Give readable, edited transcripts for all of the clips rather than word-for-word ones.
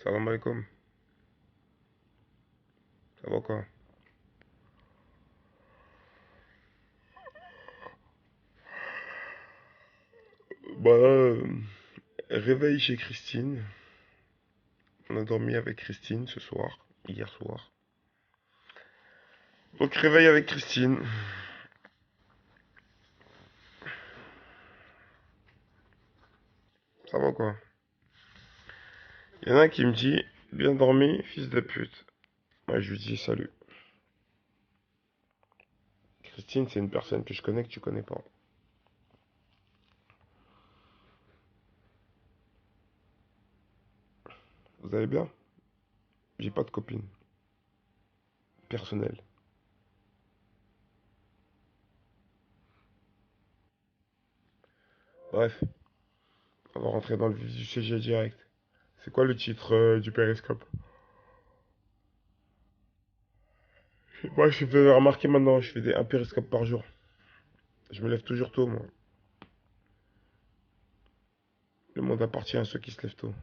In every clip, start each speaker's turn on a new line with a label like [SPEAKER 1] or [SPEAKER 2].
[SPEAKER 1] Salam alaikum. Ça va quoi? Réveil chez Christine. On a dormi avec Christine ce soir, hier soir. Donc réveil avec Christine. Ça va quoi? Il y en a un qui me dit, bien dormi, fils de pute. Moi je lui dis salut. Christine, c'est une personne que je connais que tu connais pas. Vous allez bien? J'ai pas de copine. Personnelle. Bref, on va rentrer dans le vif du sujet direct. C'est quoi le titre du périscope? Moi, je fais remarquer maintenant, je fais un périscope par jour. Je me lève toujours tôt, moi. Le monde appartient à ceux qui se lèvent tôt.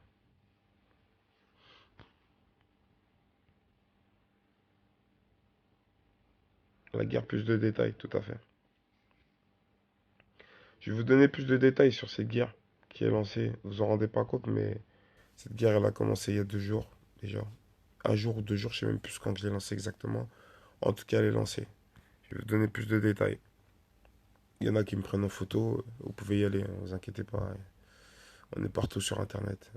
[SPEAKER 1] La guerre, plus de détails, tout à fait. Je vais vous donner plus de détails sur cette guerre qui est lancée. Vous vous en rendez pas compte, mais cette guerre, elle a commencé il y a 2 jours, déjà. Un jour ou 2 jours, je sais même plus quand je l'ai lancée exactement. En tout cas, elle est lancée. Je vais vous donner plus de détails. Il y en a qui me prennent en photo. Vous pouvez y aller, hein, vous inquiétez pas. On est partout sur Internet.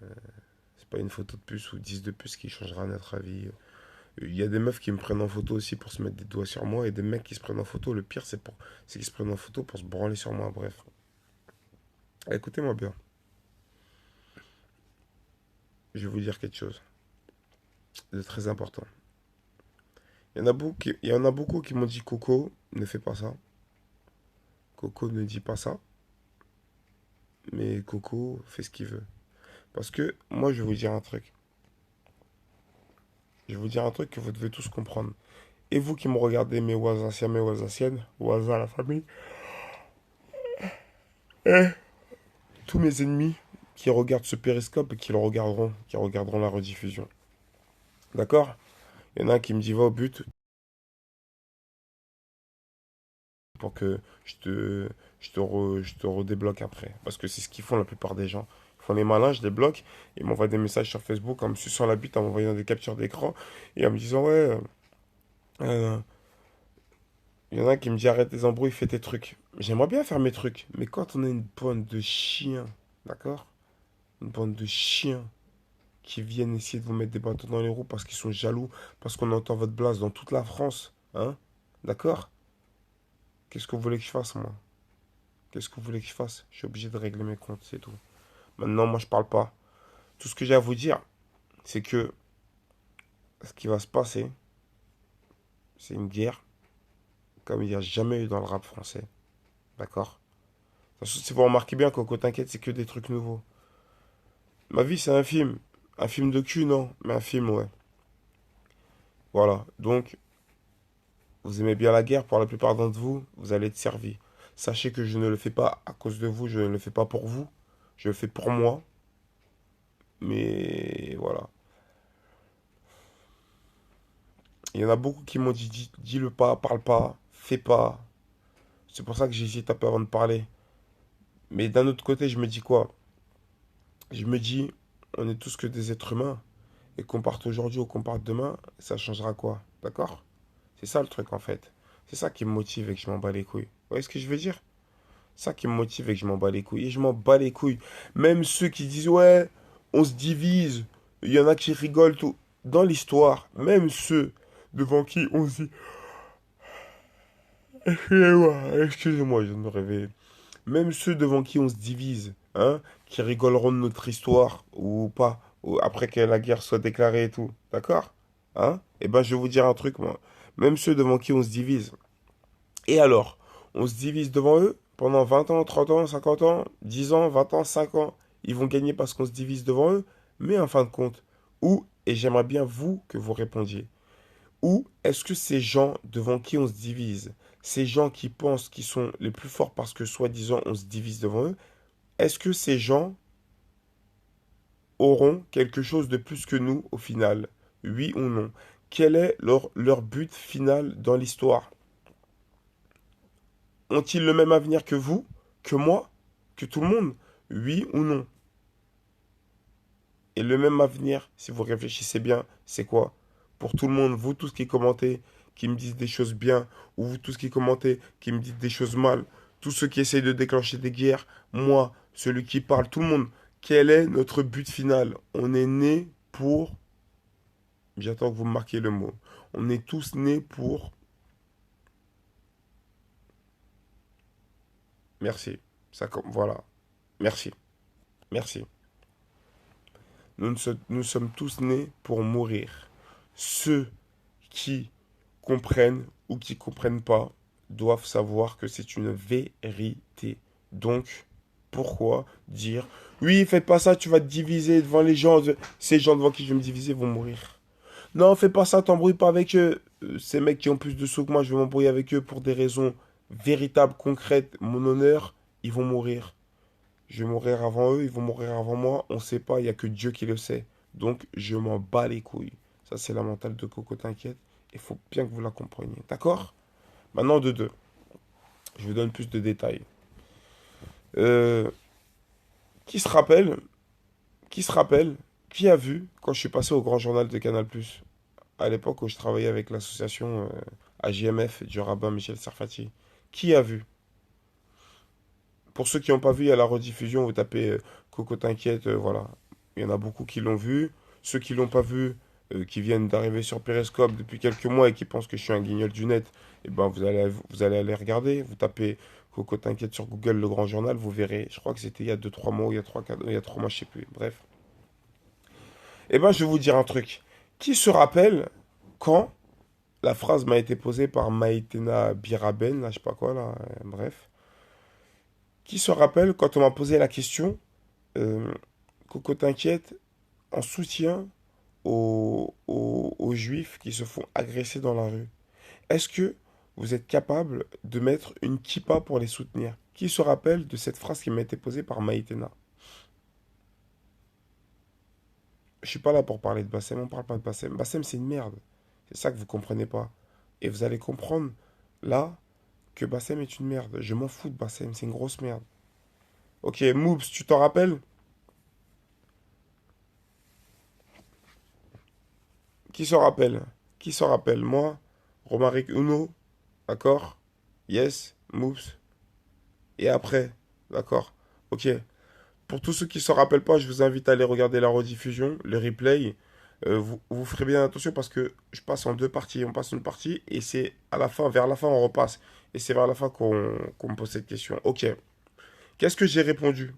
[SPEAKER 1] C'est pas une photo de puce ou 10 de puce qui changera notre avis. Il y a des meufs qui me prennent en photo aussi pour se mettre des doigts sur moi et des mecs qui se prennent en photo. Le pire, c'est qu'ils se prennent en photo pour se branler sur moi. Bref. Écoutez-moi bien. Je vais vous dire quelque chose de très important. Il y en a beaucoup qui m'ont dit Coco, ne fais pas ça. Coco ne dit pas ça. Mais Coco fait ce qu'il veut. Parce que moi, je vais vous dire un truc. Je vais vous dire un truc que vous devez tous comprendre. Et vous qui me regardez, mes anciens, mes anciennes, à la famille, et tous mes ennemis qui regardent ce périscope et qui regarderont la rediffusion. D'accord? Il y en a un qui me dit va au but pour que je te redébloque après. Parce que c'est ce qu'ils font la plupart des gens. Ils font les malins, je les bloque. Ils m'envoient des messages sur Facebook en me suçant la bite, en m'envoyant des captures d'écran et en me disant ouais. Euh, il y en a un qui me dit arrête tes embrouilles, fais tes trucs. J'aimerais bien faire mes trucs. Mais quand on a une bande de chiens, d'accord? Une bande de chiens qui viennent essayer de vous mettre des bâtons dans les roues parce qu'ils sont jaloux, parce qu'on entend votre blase dans toute la France, hein? D'accord? Qu'est-ce que vous voulez que je fasse, moi? Qu'est-ce que vous voulez que je fasse? Je suis obligé de régler mes comptes, c'est tout. Maintenant, moi, je parle pas. Tout ce que j'ai à vous dire, c'est que ce qui va se passer, c'est une guerre comme il n'y a jamais eu dans le rap français. D'accord? Si vous remarquez bien, Coco, t'inquiète, c'est que des trucs nouveaux. Ma vie, c'est un film. Un film de cul, non, mais un film, ouais. Voilà. Donc, vous aimez bien la guerre, pour la plupart d'entre vous, vous allez être servi. Sachez que je ne le fais pas à cause de vous, je ne le fais pas pour vous. Je le fais pour moi. Mais voilà. Il y en a beaucoup qui m'ont dit, dis-le pas, parle pas, fais pas. C'est pour ça que j'hésite un peu avant de parler. Mais d'un autre côté, je me dis quoi? Je me dis, on est tous que des êtres humains. Et qu'on parte aujourd'hui ou qu'on parte demain, ça changera quoi? D'accord? C'est ça le truc en fait. C'est ça qui me motive et que je m'en bats les couilles. Vous voyez ce que je veux dire? Ça qui me motive et que je m'en bats les couilles. Et je m'en bats les couilles. Même ceux qui disent, ouais, on se divise. Il y en a qui rigolent tout. Dans l'histoire, même ceux devant qui on se dit, excusez-moi, je viens de me réveiller. Même ceux devant qui on se divise, hein, qui rigoleront de notre histoire ou pas, ou après que la guerre soit déclarée et tout. D'accord? Hein? Eh ben, je vais vous dire un truc, moi. Même ceux devant qui on se divise. Et alors, on se divise devant eux pendant 20 ans, 30 ans, 50 ans, 10 ans, 20 ans, 5 ans. Ils vont gagner parce qu'on se divise devant eux. Mais en fin de compte, où, et j'aimerais bien vous que vous répondiez, où est-ce que ces gens devant qui on se divise, ces gens qui pensent qu'ils sont les plus forts parce que soi-disant on se divise devant eux, est-ce que ces gens auront quelque chose de plus que nous au final? Oui ou non? Quel est leur but final dans l'histoire? Ont-ils le même avenir que vous, que moi, que tout le monde? Oui ou non? Et le même avenir, si vous réfléchissez bien, c'est quoi? Pour tout le monde, vous tous qui commentez, qui me disent des choses bien, ou vous tous qui commentez, qui me dites des choses mal, tous ceux qui essayent de déclencher des guerres, moi, celui qui parle, tout le monde, quel est notre but final? On est né pour... J'attends que vous me marquiez le mot. On est tous nés pour... Merci. Ça, voilà. Merci. Merci. Nous sommes tous nés pour mourir. Ceux qui comprennent ou qui comprennent pas doivent savoir que c'est une vérité. Donc, pourquoi dire oui, fais pas ça, tu vas te diviser devant les gens. Ces gens devant qui je vais me diviser vont mourir. Non, fais pas ça, t'embrouille pas avec eux. Ces mecs qui ont plus de sous que moi, je vais m'embrouiller avec eux pour des raisons véritables, concrètes. Mon honneur, ils vont mourir. Je vais mourir avant eux, ils vont mourir avant moi. On sait pas, il y a que Dieu qui le sait. Donc, je m'en bats les couilles. Ça, c'est la mentale de Coco, t'inquiète. Il faut bien que vous la compreniez. D'accord? Maintenant, de deux. Je vous donne plus de détails. Euh, qui se rappelle, qui se rappelle, qui a vu quand je suis passé au grand journal de Canal+, à l'époque où je travaillais avec l'association AJMF du rabbin Michel Sarfati. Qui a vu? Pour ceux qui n'ont pas vu, il y a la rediffusion, vous tapez Coco t'inquiète, voilà. Il y en a beaucoup qui l'ont vu. Ceux qui l'ont pas vu, qui viennent d'arriver sur Periscope depuis quelques mois et qui pensent que je suis un guignol du net, eh ben vous allez aller regarder. Vous tapez Coco t'inquiète sur Google, le grand journal, vous verrez. Je crois que c'était il y a 2-3 mois, ou il y a 3 il y a 3 mois, je sais plus. Bref. Eh ben, je vais vous dire un truc. Qui se rappelle quand la phrase m'a été posée par Maïtena Biraben, là, je sais pas quoi, là, bref. Qui se rappelle quand on m'a posé la question, euh, Coco t'inquiète, en soutien aux juifs qui se font agresser dans la rue. Est-ce que vous êtes capable de mettre une kippa pour les soutenir? Qui se rappelle de cette phrase qui m'a été posée par Maïtena? Je suis pas là pour parler de Bassem, on parle pas de Bassem. Bassem, c'est une merde. C'est ça que vous comprenez pas. Et vous allez comprendre, là, que Bassem est une merde. Je m'en fous de Bassem, c'est une grosse merde. Ok, Moobs, tu t'en rappelles? Qui se rappelle? Qui se rappelle? Moi, Romaric Uno, d'accord? Yes, Moobs. Et après, d'accord? Ok. Pour tous ceux qui ne se rappellent pas, je vous invite à aller regarder la rediffusion, le replay. Vous ferez bien attention parce que je passe en deux parties. On passe une partie et c'est à la fin, vers la fin, on repasse. Et c'est vers la fin qu'on me pose cette question. Ok. Qu'est-ce que j'ai répondu?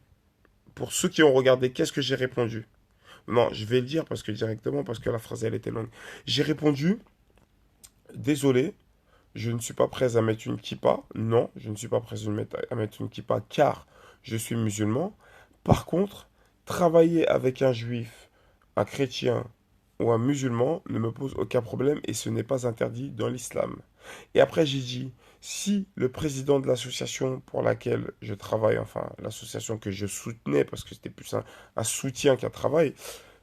[SPEAKER 1] Pour ceux qui ont regardé, qu'est-ce que j'ai répondu? Non, je vais le dire parce que directement, parce que la phrase, elle était longue. J'ai répondu, désolé, je ne suis pas prêt à mettre une kippa. Non, je ne suis pas prêt à mettre une kippa car je suis musulman. Par contre, travailler avec un juif, un chrétien ou un musulman ne me pose aucun problème et ce n'est pas interdit dans l'islam. Et après, j'ai dit, si le président de l'association pour laquelle je travaille, enfin l'association que je soutenais, parce que c'était plus un soutien qu'un travail,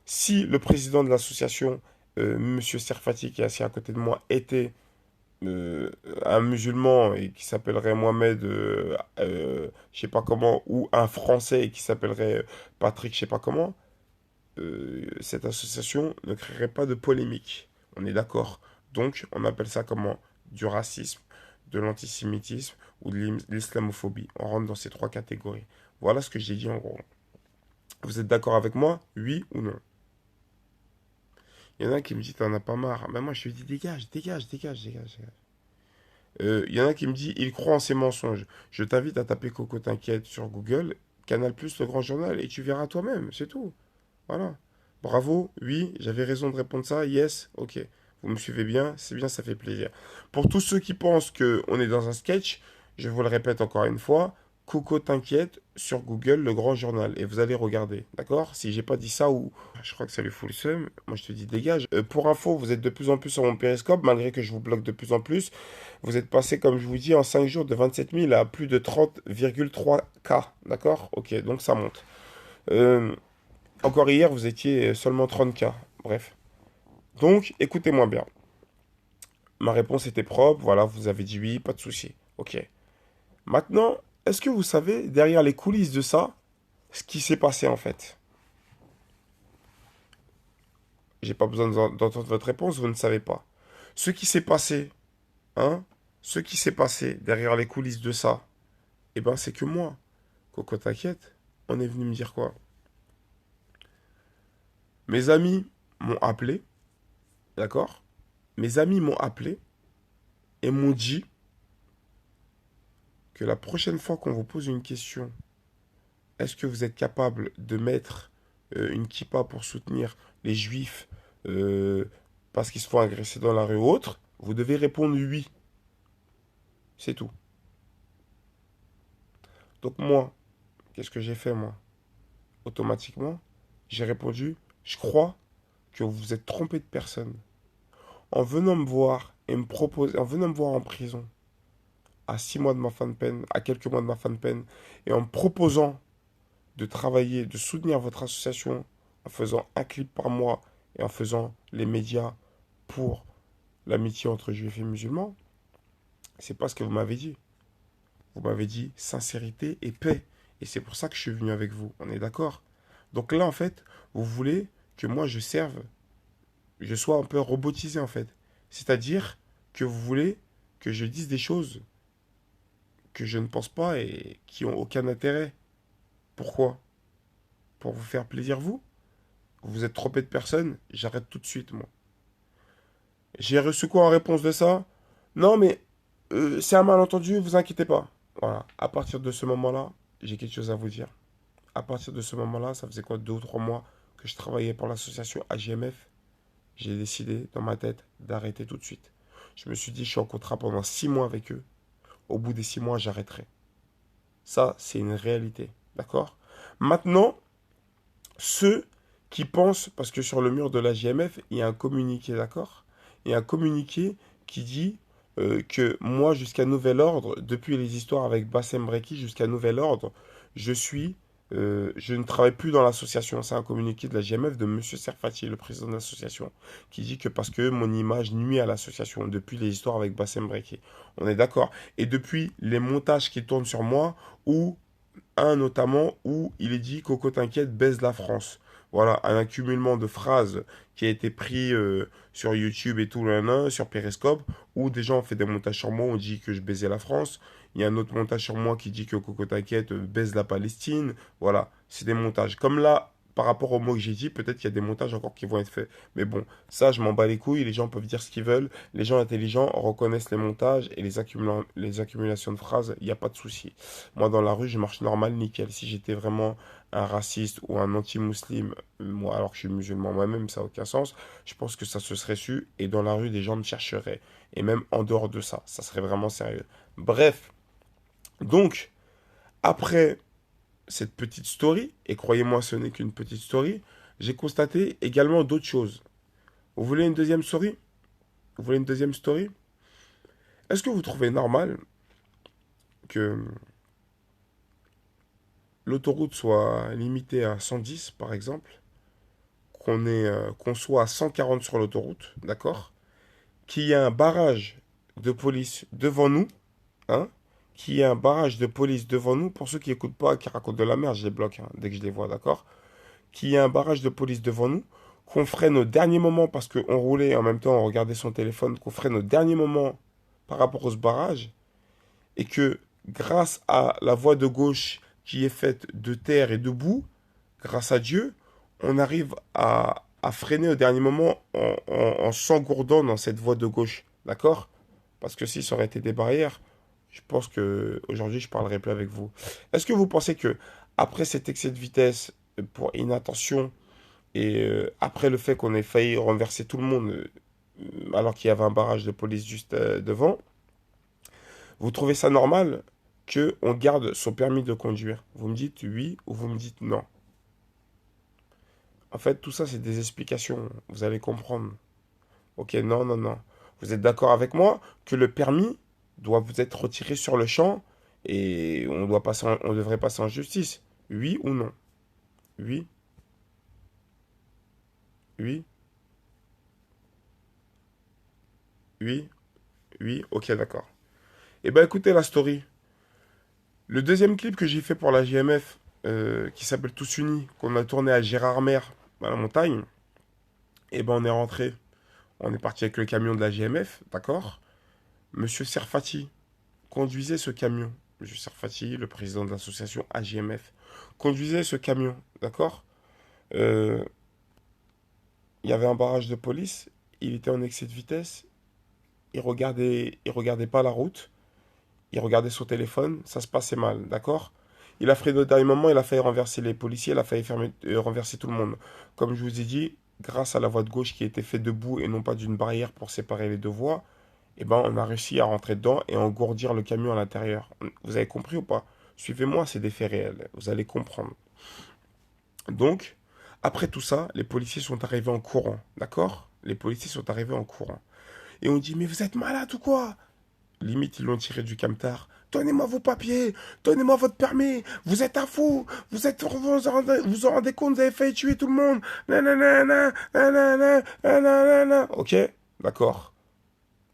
[SPEAKER 1] si le président de l'association, Monsieur Serfati, qui est assis à côté de moi, était un musulman et qui s'appellerait Mohamed, je sais pas comment, ou un français qui s'appellerait Patrick, je sais pas comment, cette association ne créerait pas de polémique. On est d'accord. Donc, on appelle ça comment? Du racisme, de l'antisémitisme ou de l'islamophobie. On rentre dans ces trois catégories. Voilà ce que j'ai dit en gros. Vous êtes d'accord avec moi? Oui ou non? Il y en a qui me disent, t'en as pas marre. Ben moi, je lui dis, dégage, dégage, dégage, dégage, dégage. Il y en a qui me dit, il croit en ses mensonges. Je t'invite à taper Coco T'inquiète sur Google, Canal+, le Grand Journal, et tu verras toi-même, c'est tout. Voilà. Bravo, oui, j'avais raison de répondre ça, yes, ok. Vous me suivez bien, c'est bien, ça fait plaisir. Pour tous ceux qui pensent qu'on est dans un sketch, je vous le répète encore une fois, Coco T'inquiète sur Google, le Grand Journal, et vous allez regarder, d'accord? Si j'ai pas dit ça ou... Je crois que ça lui fout le seum, moi je te dis dégage. Pour info, vous êtes de plus en plus sur mon périscope, malgré que je vous bloque de plus en plus. Vous êtes passé, comme je vous dis, en 5 jours de 27 000 à plus de 30,3K, d'accord? Ok, donc ça monte. Euh, Encore hier, vous étiez seulement 30K. Bref. Donc, écoutez-moi bien. Ma réponse était propre. Voilà, vous avez dit oui, pas de souci. Ok. Maintenant, est-ce que vous savez, derrière les coulisses de ça, ce qui s'est passé en fait? J'ai pas besoin d'entendre votre réponse, vous ne savez pas. Ce qui s'est passé, hein? Ce qui s'est passé derrière les coulisses de ça, eh ben, c'est que moi, Coco t'inquiète, on est venu me dire quoi? Mes amis m'ont appelé, d'accord? Mes amis m'ont appelé et m'ont dit que la prochaine fois qu'on vous pose une question, est-ce que vous êtes capable de mettre une kippa pour soutenir les juifs euh, parce qu'ils se font agresser dans la rue ou autre, vous devez répondre oui. C'est tout. Donc moi, qu'est-ce que j'ai fait moi? Automatiquement, j'ai répondu, je crois que vous vous êtes trompé de personne. En venant me voir et me proposer, en venant me voir en prison, à 6 mois de ma fin de peine, à quelques mois de ma fin de peine, et en me proposant de travailler, de soutenir votre association en faisant un clip par mois et en faisant les médias pour l'amitié entre juifs et musulmans, c'est pas ce que vous m'avez dit. Vous m'avez dit sincérité et paix. Et c'est pour ça que je suis venu avec vous. On est d'accord? Donc là, en fait, vous voulez que moi je serve, je sois un peu robotisé en fait. C'est-à-dire que vous voulez que je dise des choses que je ne pense pas et qui ont aucun intérêt. Pourquoi? Pour vous faire plaisir vous? Vous êtes trompé de personne? J'arrête tout de suite, moi. J'ai reçu quoi en réponse de ça? Non, mais c'est un malentendu, vous inquiétez pas. Voilà. À partir de ce moment-là, j'ai quelque chose à vous dire. À partir de ce moment-là, ça faisait quoi, 2 ou 3 mois que je travaillais pour l'association AGMF. J'ai décidé dans ma tête d'arrêter tout de suite. Je me suis dit, je suis en contrat pendant 6 mois avec eux. Au bout des 6 mois, j'arrêterai. Ça, c'est une réalité. D'accord? Maintenant, ceux qui pensent, parce que sur le mur de la JMF, il y a un communiqué, d'accord? Il y a un communiqué qui dit que moi, jusqu'à nouvel ordre, depuis les histoires avec Bassem Breki, jusqu'à nouvel ordre, je ne travaille plus dans l'association. C'est un communiqué de la JMF de Monsieur Serfati, le président de l'association, qui dit que parce que mon image nuit à l'association depuis les histoires avec Bassem Breki. On est d'accord. Et depuis les montages qui tournent sur moi, où un notamment où il est dit Coco t'inquiète baise la France. Voilà, un accumulement de phrases qui a été pris sur YouTube et tout, là, sur Periscope, où des gens ont fait des montages sur moi, on dit que je baisais la France. Il y a un autre montage sur moi qui dit que Coco t'inquiète baise la Palestine. Voilà, c'est des montages. Comme là, par rapport aux mots que j'ai dit, peut-être qu'il y a des montages encore qui vont être faits. Mais bon, ça, je m'en bats les couilles. Les gens peuvent dire ce qu'ils veulent. Les gens intelligents reconnaissent les montages et les accumulations de phrases. Il n'y a pas de souci. Moi, dans la rue, je marche normal, nickel. Si j'étais vraiment un raciste ou un anti-musulman, moi, alors que je suis musulman moi-même, ça n'a aucun sens, je pense que ça se serait su. Et dans la rue, des gens me chercheraient. Et même en dehors de ça, ça serait vraiment sérieux. Bref, donc, après cette petite story, et croyez-moi, ce n'est qu'une petite story, j'ai constaté également d'autres choses. Vous voulez une deuxième story? Vous voulez une deuxième story? Est-ce que vous trouvez normal que l'autoroute soit limitée à 110, par exemple, qu'on soit à 140 sur l'autoroute, d'accord? Qu'il y ait un barrage de police devant nous, hein? Qu'il y ait un barrage de police devant nous, pour ceux qui n'écoutent pas, qui racontent de la merde, je les bloque, hein, dès que je les vois, d'accord? qu'il y ait un barrage de police devant nous, qu'on freine au dernier moment parce qu'on roulait et en même temps on regardait son téléphone, qu'on freine au dernier moment par rapport au barrage, et que grâce à la voie de gauche qui est faite de terre et de boue, grâce à Dieu, on arrive à freiner au dernier moment en s'engourdant dans cette voie de gauche. D'accord? Parce que si ça aurait été des barrières, je pense que aujourd'hui je parlerai plus avec vous. Est-ce que vous pensez que après cet excès de vitesse pour inattention et après le fait qu'on ait failli renverser tout le monde alors qu'il y avait un barrage de police juste devant, vous trouvez ça normal que on garde son permis de conduire? Vous me dites oui ou vous me dites non. En fait, tout ça, c'est des explications. Vous allez comprendre. Ok, non, non, non. Vous êtes d'accord avec moi que le permis doit vous être retiré sur le champ et on devrait passer en justice. Oui ou non? Oui, oui, oui, oui. Ok, d'accord. Eh ben, écoutez la story. Le deuxième clip que j'ai fait pour la JMF, qui s'appelle Tous Unis, qu'on a tourné à Gérardmer, à la montagne, eh ben, on est rentré. On est parti avec le camion de la JMF, d'accord? Monsieur Serfati conduisait ce camion. Monsieur Serfati, le président de l'association AGMF, conduisait ce camion, d'accord? Euh, Il y avait un barrage de police, il était en excès de vitesse, il regardait pas la route, il regardait son téléphone, ça se passait mal, d'accord? Il a freiné au dernier moment, il a failli renverser les policiers, il a failli renverser tout le monde. Comme je vous ai dit, grâce à la voie de gauche qui était faite debout et non pas d'une barrière pour séparer les deux voies, eh ben, on a réussi à rentrer dedans et engourdir le camion à l'intérieur. Vous avez compris ou pas? Suivez-moi, c'est des faits réels. Vous allez comprendre. Donc, après tout ça, les policiers sont arrivés en courant. D'accord? Les policiers sont arrivés en courant. Et on dit, mais vous êtes malade ou quoi? Limite, ils l'ont tiré du camtar. Donnez-moi vos papiers, donnez-moi votre permis, vous êtes un fou, vous en rendez compte, vous avez failli tuer tout le monde. Nanana, nanana, nanana. Ok, d'accord.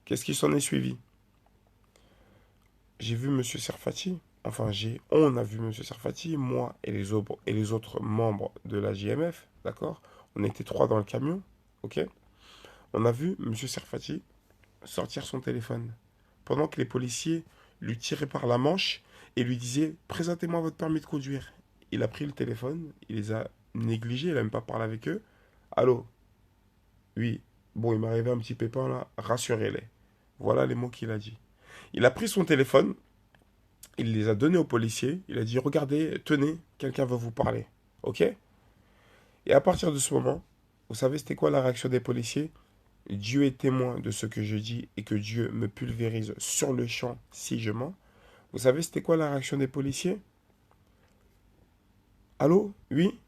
[SPEAKER 1] Qu'est-ce qui s'en est suivi? J'ai vu Monsieur Serfati, on a vu Monsieur Serfati, moi et les autres membres de la JMF, d'accord? On était trois dans le camion, ok? On a vu Monsieur Serfati sortir son téléphone, pendant que les policiers lui tiraient par la manche et lui disaient, présentez-moi votre permis de conduire. Il a pris le téléphone, il les a négligés, il n'a même pas parlé avec eux. Allô? Oui. Bon, il m'est arrivé un petit pépin là, rassurez-les. Voilà les mots qu'il a dit. Il a pris son téléphone, il les a donnés aux policiers. Il a dit, regardez, tenez, quelqu'un veut vous parler. Ok? Et à partir de ce moment, vous savez c'était quoi la réaction des policiers? Dieu est témoin de ce que je dis et que Dieu me pulvérise sur le champ si je mens. Vous savez c'était quoi la réaction des policiers? Allô? Oui?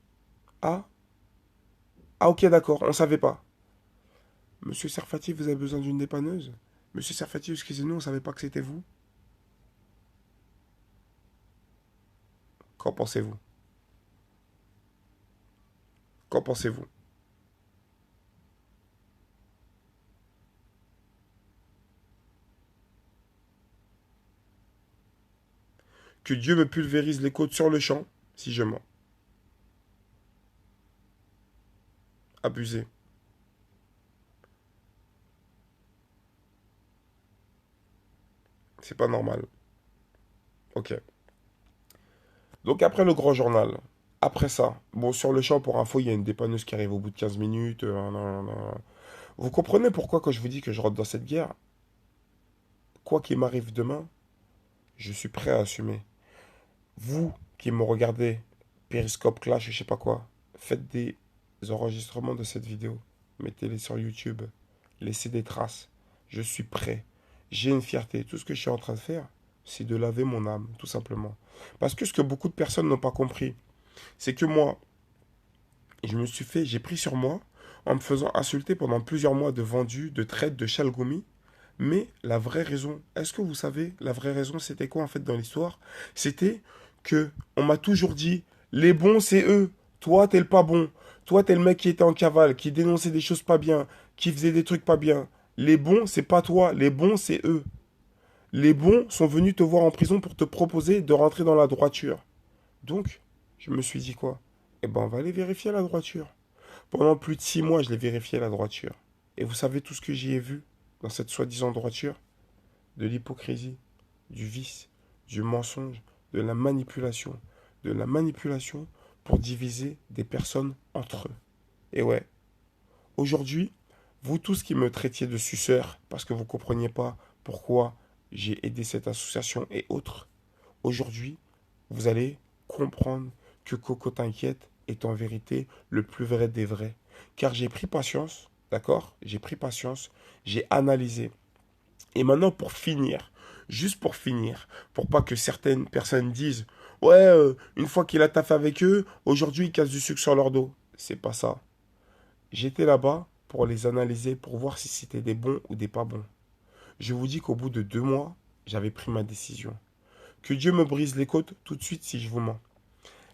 [SPEAKER 1] Ah? Ah ok d'accord, on savait pas. Monsieur Serfati, vous avez besoin d'une dépanneuse? Monsieur Serfati, excusez-nous, on savait pas que c'était vous. Qu'en pensez-vous? Qu'en pensez-vous? Que Dieu me pulvérise les côtes sur le champ si je mens. Abusé. C'est pas normal. Ok. Donc après le grand journal, après ça, bon sur le champ pour info, il y a une dépanneuse qui arrive au bout de 15 minutes. Nan, nan, nan. Vous comprenez pourquoi quand je vous dis que je rentre dans cette guerre, quoi qu'il m'arrive demain, je suis prêt à assumer. Vous qui me regardez, Periscope, Clash, je sais pas quoi, faites des enregistrements de cette vidéo. Mettez-les sur YouTube. Laissez des traces. Je suis prêt. J'ai une fierté. Tout ce que je suis en train de faire, c'est de laver mon âme, tout simplement. Parce que ce que beaucoup de personnes n'ont pas compris, c'est que moi, j'ai pris sur moi en me faisant insulter pendant plusieurs mois de vendu, de traite, de chalgoumi. Mais la vraie raison, est-ce que vous savez, la vraie raison, c'était quoi en fait dans l'histoire? C'était que on m'a toujours dit, les bons, c'est eux. Toi, t'es le pas bon. Toi, t'es le mec qui était en cavale, qui dénonçait des choses pas bien, qui faisait des trucs pas bien. Les bons, c'est pas toi. Les bons, c'est eux. Les bons sont venus te voir en prison pour te proposer de rentrer dans la droiture. Donc, je me suis dit quoi? Eh ben, on va aller vérifier la droiture. Pendant plus de 6 mois, je l'ai vérifié la droiture. Et vous savez tout ce que j'y ai vu dans cette soi-disant droiture? De l'hypocrisie, du vice, du mensonge, de la manipulation. De la manipulation pour diviser des personnes entre eux. Et ouais, aujourd'hui, vous tous qui me traitiez de suceur parce que vous ne compreniez pas pourquoi j'ai aidé cette association et autres, aujourd'hui, vous allez comprendre que Coco T'inquiète est en vérité le plus vrai des vrais. Car j'ai pris patience, d'accord? J'ai pris patience, j'ai analysé. Et maintenant, pour finir, juste pour finir, pour pas que certaines personnes disent ouais, une fois qu'il a taffé avec eux, aujourd'hui ils cassent du sucre sur leur dos. C'est pas ça. J'étais là-bas pour les analyser, pour voir si c'était des bons ou des pas bons. Je vous dis qu'au bout de 2 mois, j'avais pris ma décision. Que Dieu me brise les côtes tout de suite si je vous mens.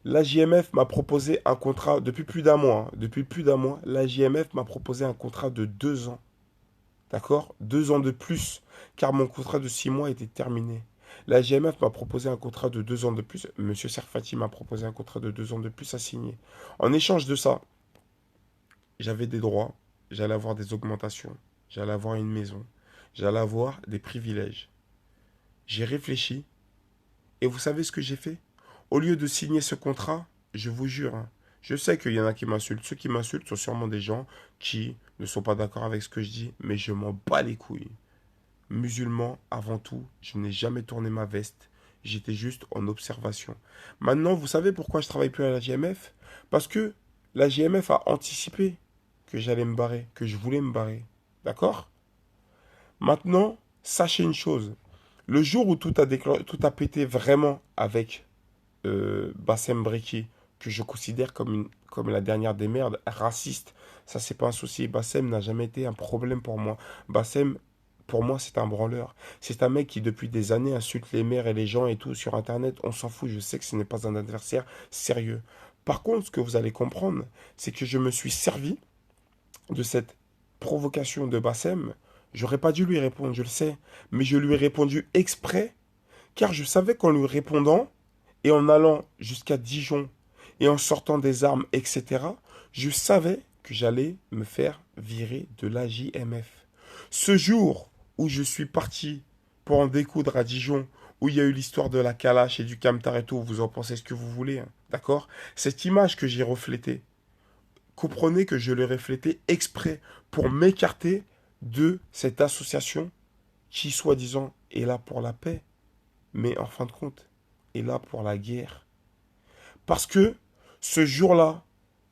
[SPEAKER 1] La JMF m'a proposé un contrat depuis plus d'un mois. Depuis plus d'un mois, la JMF m'a proposé un contrat de 2 ans. D'accord? 2 ans de plus, car mon contrat de 6 mois était terminé. La JMF m'a proposé un contrat de 2 ans de plus. Monsieur Serfati m'a proposé un contrat de 2 ans de plus à signer. En échange de ça, j'avais des droits, j'allais avoir des augmentations, j'allais avoir une maison, j'allais avoir des privilèges. J'ai réfléchi et vous savez ce que j'ai fait? Au lieu de signer ce contrat, je vous jure, hein, je sais qu'il y en a qui m'insultent. Ceux qui m'insultent sont sûrement des gens qui ne sont pas d'accord avec ce que je dis, mais je m'en bats les couilles. Musulman avant tout, je n'ai jamais tourné ma veste. J'étais juste en observation. Maintenant, vous savez pourquoi je travaille plus à la JMF? Parce que la JMF a anticipé que j'allais me barrer, que je voulais me barrer. D'accord? Maintenant, sachez une chose. Le jour où tout a pété vraiment avec Bassem Breki, que je considère comme la dernière des merdes, raciste, ça c'est pas un souci. Bassem n'a jamais été un problème pour moi. Bassem, pour moi, c'est un branleur. C'est un mec qui, depuis des années, insulte les mères et les gens et tout sur Internet. On s'en fout, je sais que ce n'est pas un adversaire sérieux. Par contre, ce que vous allez comprendre, c'est que je me suis servi de cette provocation de Bassem. J'aurais pas dû lui répondre, je le sais, mais je lui ai répondu exprès, car je savais qu'en lui répondant, et en allant jusqu'à Dijon, et en sortant des armes, etc., je savais que j'allais me faire virer de la JMF. Ce jour où je suis parti pour en découdre à Dijon, où il y a eu l'histoire de la Kalash et du Camtar et tout, vous en pensez ce que vous voulez, hein, d'accord? Cette image que j'ai reflétée, comprenez que je l'ai reflétée exprès pour m'écarter de cette association qui, soi-disant, est là pour la paix, mais en fin de compte, est là pour la guerre. Parce que ce jour-là,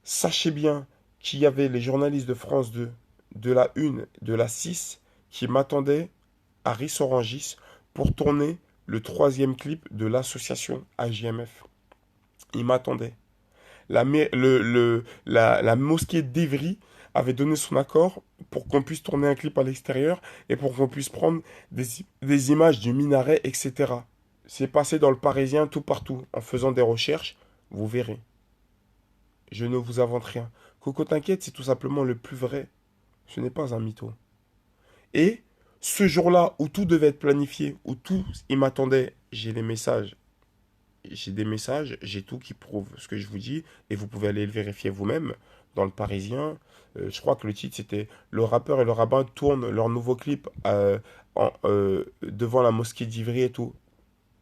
[SPEAKER 1] sachez bien qu'il y avait les journalistes de France 2, de la 1, de la 6, qui m'attendaient à Ris-Orangis pour tourner le troisième clip de l'association AJMF. Ils m'attendaient. La mosquée d'Evry avait donné son accord pour qu'on puisse tourner un clip à l'extérieur et pour qu'on puisse prendre des images du minaret, etc. C'est passé dans le Parisien tout partout. En faisant des recherches, vous verrez. Je ne vous invente rien. Coco T'inquiète, c'est tout simplement le plus vrai. Ce n'est pas un mytho. Et ce jour-là où tout devait être planifié, où tout, il m'attendait, j'ai les messages. J'ai des messages, j'ai tout qui prouve ce que je vous dis, et vous pouvez aller le vérifier vous-même dans le Parisien. Je crois que le titre c'était Le rappeur et le rabbin tournent leur nouveau clip devant la mosquée d'Ivry et tout.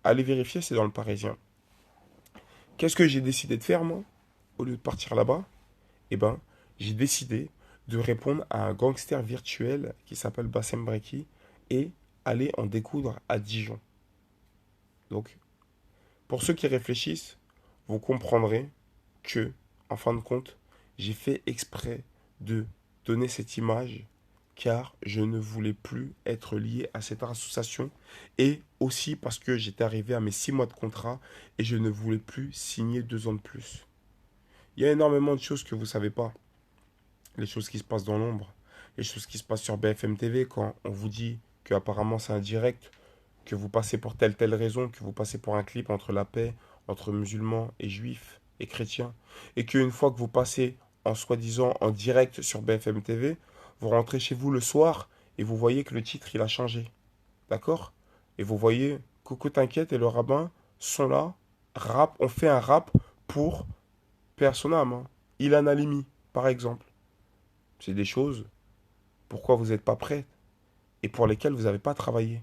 [SPEAKER 1] Allez vérifier, c'est dans le Parisien. Qu'est-ce que j'ai décidé de faire moi? Au lieu de partir là-bas, eh ben, j'ai décidé de répondre à un gangster virtuel qui s'appelle Bassem Breki et aller en découdre à Dijon. Donc, pour ceux qui réfléchissent, vous comprendrez que, en fin de compte, j'ai fait exprès de donner cette image car je ne voulais plus être lié à cette association et aussi parce que j'étais arrivé à mes 6 mois de contrat et je ne voulais plus signer 2 ans de plus. Il y a énormément de choses que vous ne savez pas. Les choses qui se passent dans l'ombre, les choses qui se passent sur BFM TV quand on vous dit que apparemment c'est un direct, que vous passez pour telle raison, que vous passez pour un clip entre la paix, entre musulmans et juifs et chrétiens, et qu'une fois que vous passez en soi-disant en direct sur BFM TV, vous rentrez chez vous le soir et vous voyez que le titre il a changé. D'accord? Et vous voyez, Coco T'inquiète et le rabbin sont là, rap, on fait un rap pour paix à son âme, hein. Ilan Halimi, par exemple. C'est des choses pourquoi vous n'êtes pas prêt et pour lesquelles vous n'avez pas travaillé.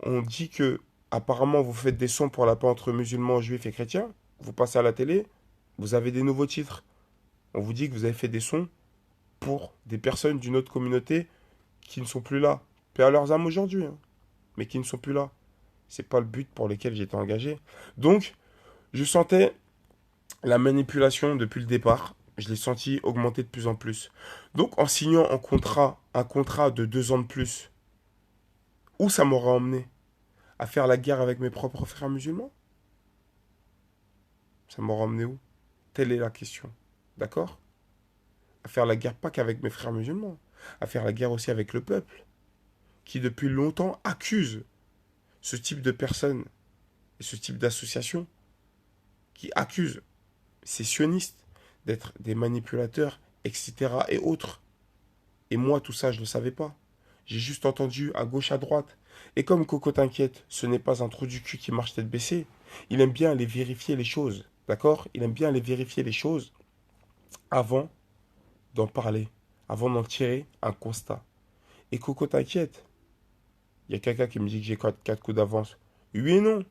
[SPEAKER 1] On dit que apparemment vous faites des sons pour la paix entre musulmans, juifs et chrétiens. Vous passez à la télé, vous avez des nouveaux titres. On vous dit que vous avez fait des sons pour des personnes d'une autre communauté qui ne sont plus là. Paix à leurs âmes aujourd'hui, hein, mais qui ne sont plus là. C'est pas le but pour lequel j'étais engagé. Donc, je sentais la manipulation depuis le départ. Je l'ai senti augmenter de plus en plus. Donc, en signant un contrat de 2 ans de plus, où ça m'aura emmené? À faire la guerre avec mes propres frères musulmans? Ça m'aura emmené où? Telle est la question. D'accord? À faire la guerre pas qu'avec mes frères musulmans, à faire la guerre aussi avec le peuple, qui depuis longtemps accuse ce type de personnes et ce type d'associations, qui accuse ces sionistes d'être des manipulateurs, etc. et autres. Et moi, tout ça, je ne le savais pas. J'ai juste entendu à gauche, à droite. Et comme Coco t'inquiète, ce n'est pas un trou du cul qui marche tête baissée, il aime bien aller vérifier les choses. D'accord? Il aime bien aller vérifier les choses avant d'en parler, avant d'en tirer un constat. Et Coco t'inquiète, il y a quelqu'un qui me dit que j'ai 4 coups d'avance. Oui et non.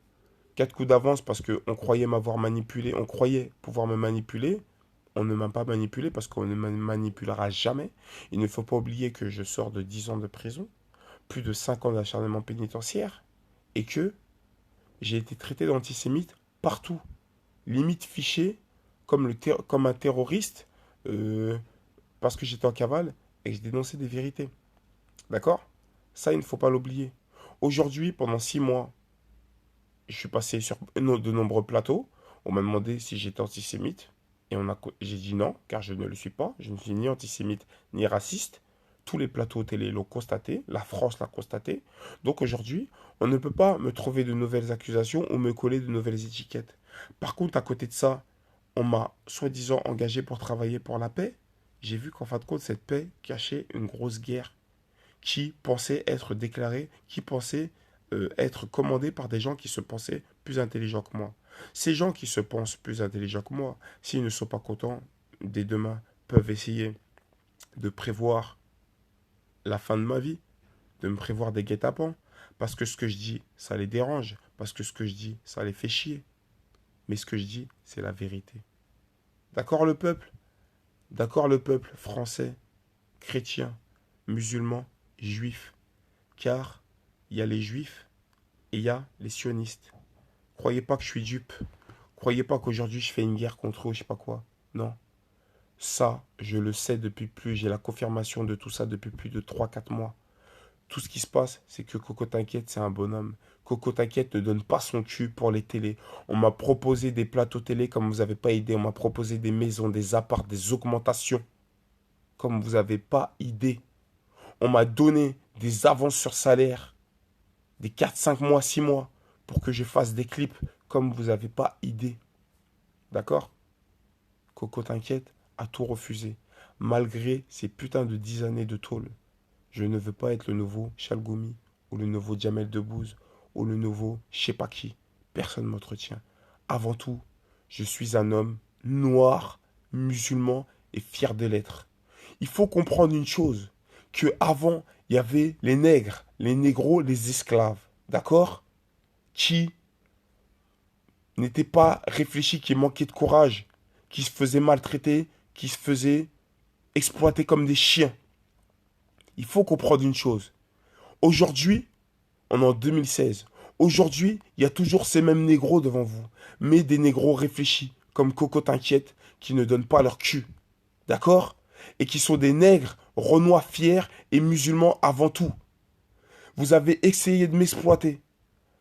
[SPEAKER 1] 4 coups d'avance parce qu'on croyait m'avoir manipulé, on croyait pouvoir me manipuler. On ne m'a pas manipulé parce qu'on ne me manipulera jamais. Il ne faut pas oublier que je sors de 10 ans de prison, plus de 5 ans d'acharnement pénitentiaire, et que j'ai été traité d'antisémite partout. Limite fiché comme un terroriste euh, parce que j'étais en cavale et que je dénonçais des vérités. D'accord? Ça, il ne faut pas l'oublier. Aujourd'hui, pendant 6 mois, je suis passé sur de nombreux plateaux. On m'a demandé si j'étais antisémite. Et j'ai dit non, car je ne le suis pas. Je ne suis ni antisémite ni raciste. Tous les plateaux télé l'ont constaté. La France l'a constaté. Donc aujourd'hui, on ne peut pas me trouver de nouvelles accusations ou me coller de nouvelles étiquettes. Par contre, à côté de ça, on m'a soi-disant engagé pour travailler pour la paix. J'ai vu qu'en fin de compte, cette paix cachait une grosse guerre qui pensait être déclarée, qui pensait être commandée par des gens qui se pensaient plus intelligents que moi. Ces gens qui se pensent plus intelligents que moi, s'ils ne sont pas contents, dès demain, peuvent essayer de prévoir la fin de ma vie, de me prévoir des guet-apens, parce que ce que je dis, ça les dérange, parce que ce que je dis, ça les fait chier. Mais ce que je dis, c'est la vérité. D'accord le peuple? D'accord le peuple français, chrétien, musulman, juif? Car il y a les juifs et il y a les sionistes. Croyez pas que je suis dupe. Croyez pas qu'aujourd'hui je fais une guerre contre eux, je sais pas quoi. Non. Ça, je le sais depuis plus, j'ai la confirmation de tout ça depuis plus de 3 4 mois. Tout ce qui se passe, c'est que Coco T'inquiète, c'est un bonhomme. Coco T'inquiète ne donne pas son cul pour les télés. On m'a proposé des plateaux télé comme vous n'avez pas idée. On m'a proposé des maisons, des apparts, des augmentations comme vous n'avez pas idée. On m'a donné des avances sur salaire, des 4 5 mois, 6 mois, pour que je fasse des clips comme vous n'avez pas idée. D'accord? Coco T'inquiète a tout refusé, malgré ces putains de 10 années de tôle. Je ne veux pas être le nouveau Chalgoumi, ou le nouveau Jamel Debbouze, ou le nouveau je sais pas qui. Personne ne m'entretient. Avant tout, je suis un homme noir, musulman et fier de l'être. Il faut comprendre une chose, que avant il y avait les nègres, les négros, les esclaves, d'accord? Qui n'étaient pas réfléchis, qui manquaient de courage, qui se faisaient maltraiter, qui se faisaient exploiter comme des chiens. Il faut comprendre une chose. Aujourd'hui, on est en 2016. Aujourd'hui, il y a toujours ces mêmes négros devant vous. Mais des négros réfléchis, comme Coco T'inquiète, qui ne donnent pas leur cul. D'accord? Et qui sont des nègres, renois fiers et musulmans avant tout. Vous avez essayé de m'exploiter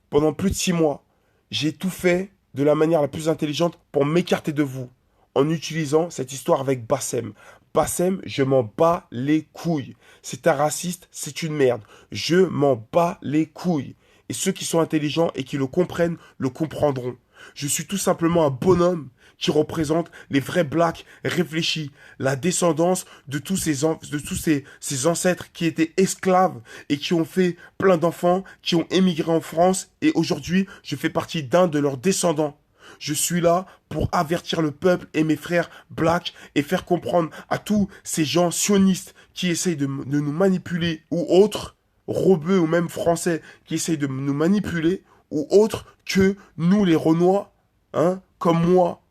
[SPEAKER 1] pendant plus de 6 mois. J'ai tout fait de la manière la plus intelligente pour m'écarter de vous. En utilisant cette histoire avec Bassem. Bassem, je m'en bats les couilles. C'est un raciste, c'est une merde. Je m'en bats les couilles. Et ceux qui sont intelligents et qui le comprennent, le comprendront. Je suis tout simplement un bonhomme qui représente les vrais blacks réfléchis, la descendance de tous ces ancêtres qui étaient esclaves et qui ont fait plein d'enfants, qui ont émigré en France, et aujourd'hui, je fais partie d'un de leurs descendants. Je suis là pour avertir le peuple et mes frères blacks et faire comprendre à tous ces gens sionistes qui essayent de nous manipuler ou autres, rebeux ou même français qui essayent de nous manipuler ou autres que nous les Renois, hein, comme moi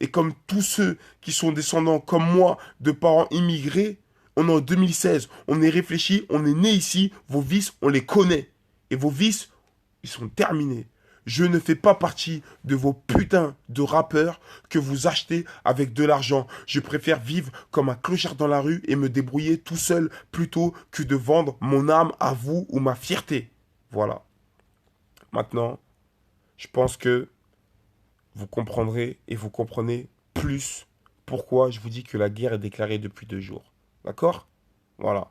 [SPEAKER 1] et comme tous ceux qui sont descendants comme moi de parents immigrés. On est en 2016, on est réfléchi, on est né ici, vos vices, on les connaît. Et vos vices, ils sont terminés. Je ne fais pas partie de vos putains de rappeurs que vous achetez avec de l'argent. Je préfère vivre comme un clochard dans la rue et me débrouiller tout seul plutôt que de vendre mon âme à vous ou ma fierté. Voilà. Maintenant, je pense que vous comprendrez et vous comprenez plus pourquoi je vous dis que la guerre est déclarée depuis 2 jours. D'accord? Voilà.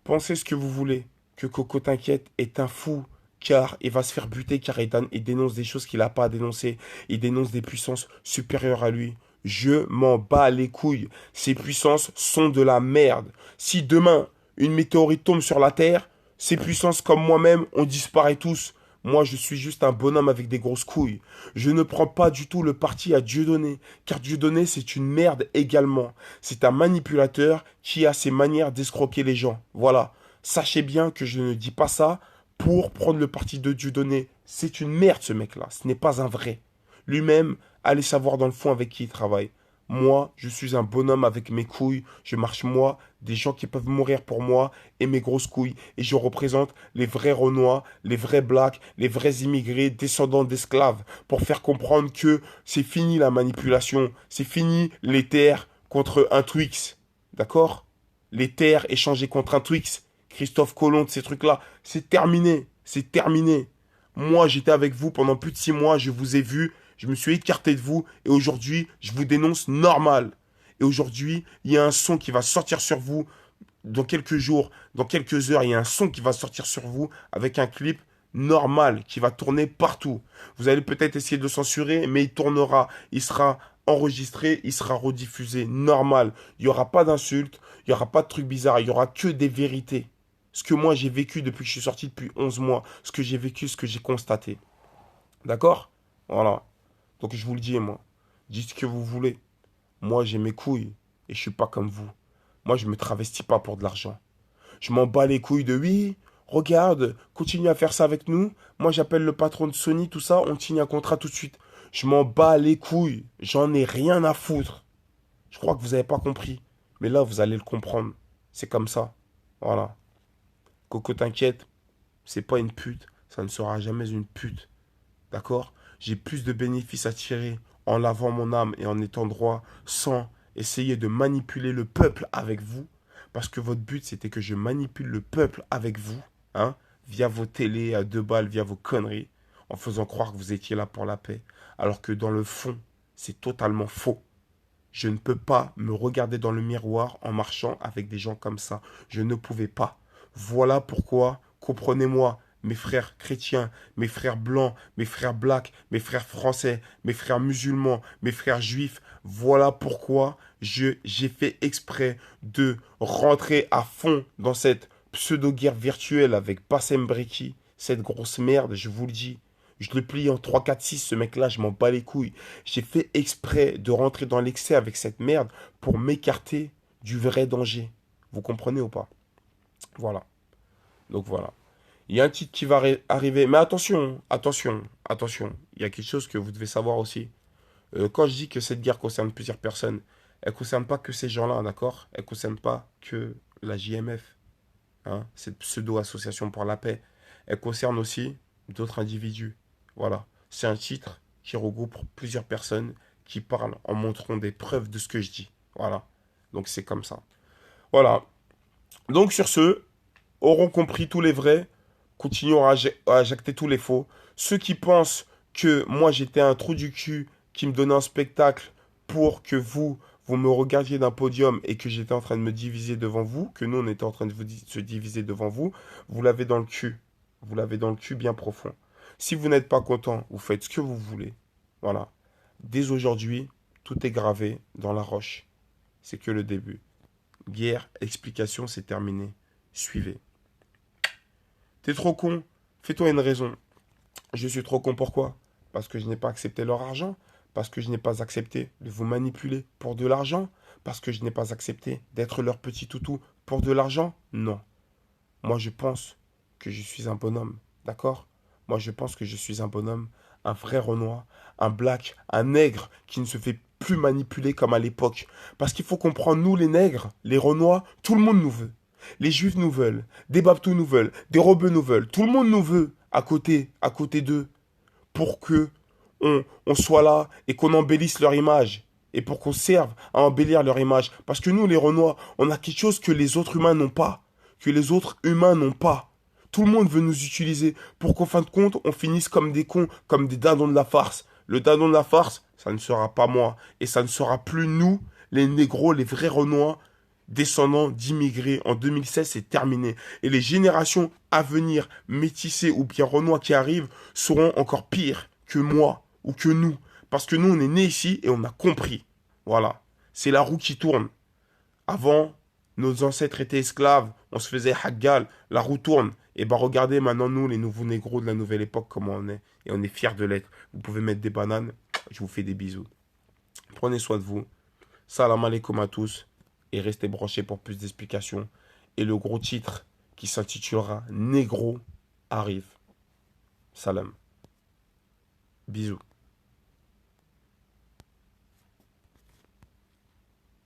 [SPEAKER 1] Pensez ce que vous voulez, que Coco T'inquiète est un fou, car il va se faire buter, car il dénonce des choses qu'il n'a pas à dénoncer. Il dénonce des puissances supérieures à lui. Je m'en bats les couilles. Ces puissances sont de la merde. Si demain, une météorite tombe sur la Terre, ces puissances comme moi-même, on disparaît tous. Moi, je suis juste un bonhomme avec des grosses couilles. Je ne prends pas du tout le parti à Dieudonné, car Dieudonné, c'est une merde également. C'est un manipulateur qui a ses manières d'escroquer les gens. Voilà. Sachez bien que je ne dis pas ça pour prendre le parti de Dieudonné. C'est une merde, ce mec-là. Ce n'est pas un vrai. Lui-même, allez savoir dans le fond avec qui il travaille. Moi, je suis un bonhomme avec mes couilles. Je marche moi, des gens qui peuvent mourir pour moi et mes grosses couilles. Et je représente les vrais Renois, les vrais blacks, les vrais immigrés, descendants d'esclaves. Pour faire comprendre que c'est fini la manipulation. C'est fini les terres contre un Twix. D'accord? Les terres échangées contre un Twix. Christophe Colomb, ces trucs-là. C'est terminé. C'est terminé. Moi, j'étais avec vous pendant plus de 6 mois. Je vous ai vu. Je me suis écarté de vous et aujourd'hui, je vous dénonce normal. Et aujourd'hui, il y a un son qui va sortir sur vous dans quelques jours, dans quelques heures. Il y a un son qui va sortir sur vous avec un clip normal qui va tourner partout. Vous allez peut-être essayer de le censurer, mais il tournera. Il sera enregistré, il sera rediffusé normal. Il n'y aura pas d'insultes, il n'y aura pas de trucs bizarres, il n'y aura que des vérités. Ce que moi j'ai vécu depuis que je suis sorti depuis 11 mois, ce que j'ai vécu, ce que j'ai constaté. D'accord? Voilà. Donc je vous le dis, moi, dites ce que vous voulez. Moi, j'ai mes couilles et je suis pas comme vous. Moi, je me travestis pas pour de l'argent. Je m'en bats les couilles de oui, regarde, continue à faire ça avec nous. Moi, j'appelle le patron de Sony, tout ça, on signe un contrat tout de suite. Je m'en bats les couilles, j'en ai rien à foutre. Je crois que vous avez pas compris. Mais là, vous allez le comprendre. C'est comme ça. Voilà. Coco, t'inquiète, c'est pas une pute. Ça ne sera jamais une pute. D'accord? J'ai plus de bénéfices à tirer en lavant mon âme et en étant droit sans essayer de manipuler le peuple avec vous. Parce que votre but, c'était que je manipule le peuple avec vous, hein, via vos télés à 2 balles, via vos conneries, en faisant croire que vous étiez là pour la paix. Alors que dans le fond, c'est totalement faux. Je ne peux pas me regarder dans le miroir en marchant avec des gens comme ça. Je ne pouvais pas. Voilà pourquoi, comprenez-moi, mes frères chrétiens, mes frères blancs, mes frères blacks, mes frères français, mes frères musulmans, mes frères juifs, voilà pourquoi j'ai fait exprès de rentrer à fond dans cette pseudo-guerre virtuelle avec Bassem Breki, cette grosse merde, je vous le dis. Je le plie en 3, 4, 6, ce mec-là, je m'en bats les couilles. J'ai fait exprès de rentrer dans l'excès avec cette merde pour m'écarter du vrai danger. Vous comprenez ou pas? Voilà. Donc voilà. Il y a un titre qui va arriver. Mais attention, attention, attention. Il y a quelque chose que vous devez savoir aussi. Quand je dis que cette guerre concerne plusieurs personnes, elle ne concerne pas que ces gens-là, d'accord? Elle ne concerne pas que la JMF, hein, cette pseudo-association pour la paix. Elle concerne aussi d'autres individus. Voilà. C'est un titre qui regroupe plusieurs personnes qui parlent en montrant des preuves de ce que je dis. Voilà. Donc c'est comme ça. Voilà. Donc sur ce, auront compris tous les vrais, continueront à jacter tous les faux. Ceux qui pensent que moi j'étais un trou du cul qui me donnait un spectacle pour que vous me regardiez d'un podium et que j'étais en train de me diviser devant vous, que nous on était en train de se diviser devant vous, vous l'avez dans le cul. Vous l'avez dans le cul bien profond. Si vous n'êtes pas content, vous faites ce que vous voulez. Voilà. Dès aujourd'hui, tout est gravé dans la roche. C'est que le début. Guerre, explication, c'est terminé. Suivez. T'es trop con. Fais-toi une raison. Je suis trop con pourquoi? Parce que je n'ai pas accepté leur argent. Parce que je n'ai pas accepté de vous manipuler pour de l'argent? Parce que je n'ai pas accepté d'être leur petit toutou pour de l'argent? Non. Moi, je pense que je suis un bonhomme, d'accord? Moi, je pense que je suis un bonhomme, un vrai Renoir, un black, un nègre qui ne se fait plus manipuler comme à l'époque. Parce qu'il faut comprendre, nous les nègres, les Renois, tout le monde nous veut. Les Juifs nous veulent, des Baptous nous veulent, des Rebeux nous veulent, tout le monde nous veut à côté d'eux, pour que on soit là et qu'on embellisse leur image. Et pour qu'on serve à embellir leur image. Parce que nous, les Renois, on a quelque chose que les autres humains n'ont pas. Que les autres humains n'ont pas. Tout le monde veut nous utiliser pour qu'en fin de compte, on finisse comme des cons, comme des dindons de la farce. Le dindon de la farce, ça ne sera pas moi. Et ça ne sera plus nous, les négros, les vrais Renois, descendants d'immigrés. En 2016, c'est terminé. Et les générations à venir, métissées ou bien Renois qui arrivent, seront encore pires que moi ou que nous. Parce que nous, on est nés ici et on a compris. Voilà. C'est la roue qui tourne. Avant, nos ancêtres étaient esclaves, on se faisait haggal, la roue tourne. Et ben regardez maintenant nous, les nouveaux négros de la nouvelle époque, comment on est. Et on est fiers de l'être. Vous pouvez mettre des bananes, je vous fais des bisous. Prenez soin de vous. Salam alaikum à tous. Et restez branchés pour plus d'explications. Et le gros titre qui s'intitulera Négro arrive. Salam. Bisous.